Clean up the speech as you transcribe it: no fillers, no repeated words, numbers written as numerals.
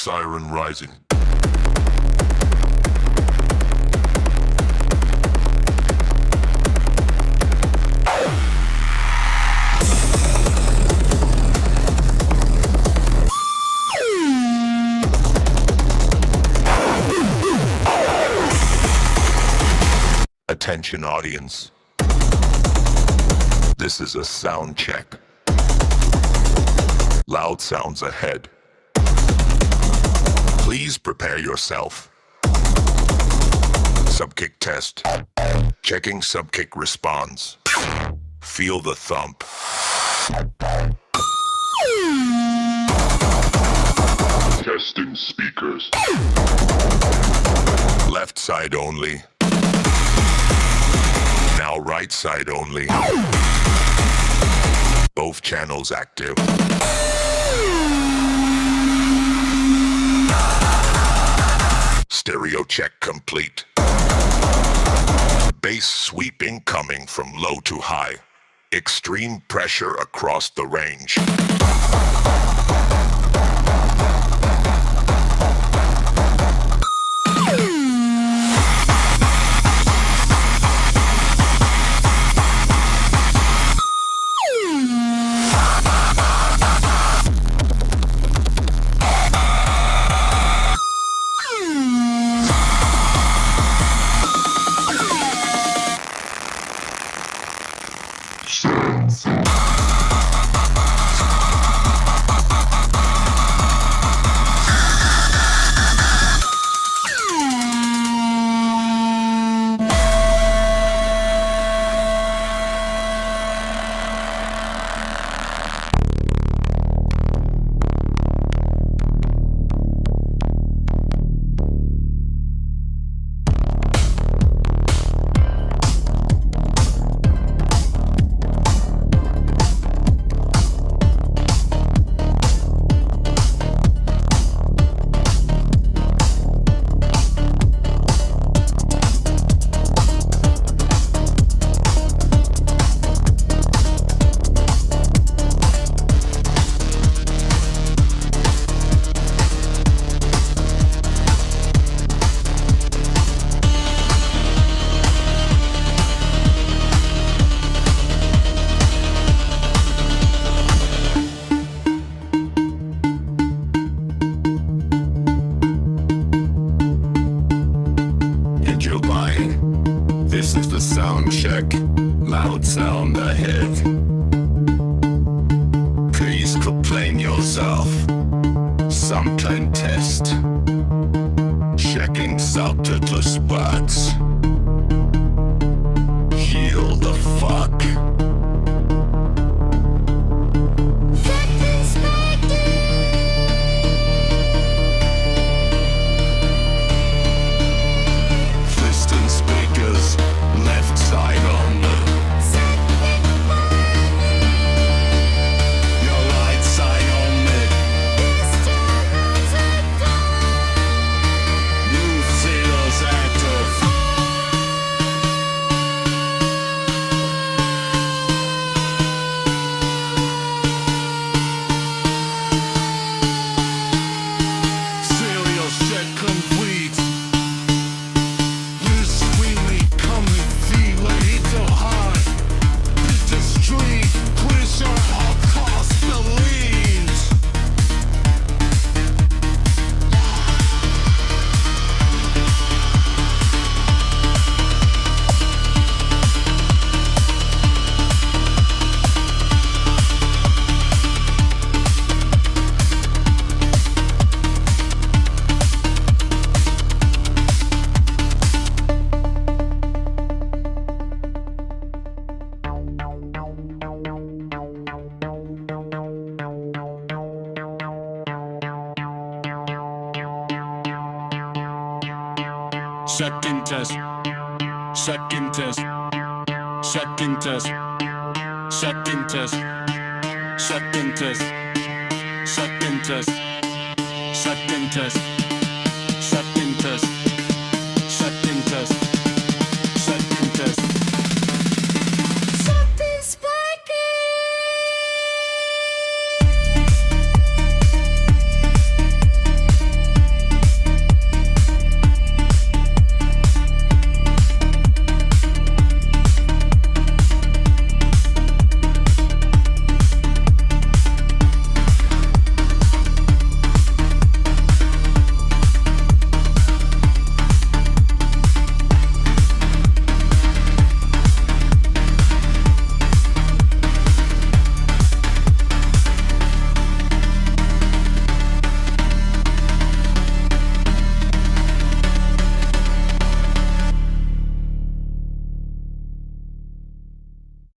siren rising. Attention audience. This is a sound check. Loud sounds ahead. Please prepare yourself. Subkick test. Checking subkick response. Feel the thump. Testing speakers. Left side only. Now right side only. Both channels active. Stereo check complete. Bass sweeping coming from low to high. Extreme pressure across the range. This is the sound check. Loud sound ahead. Please complain yourself. Something test. Checking subtitless words. Heal the fuck. Left side only. Your right side only. New zeros active. Serial check complete. Second test. Second test. Second test. Second test. Second test. Second test. Second test.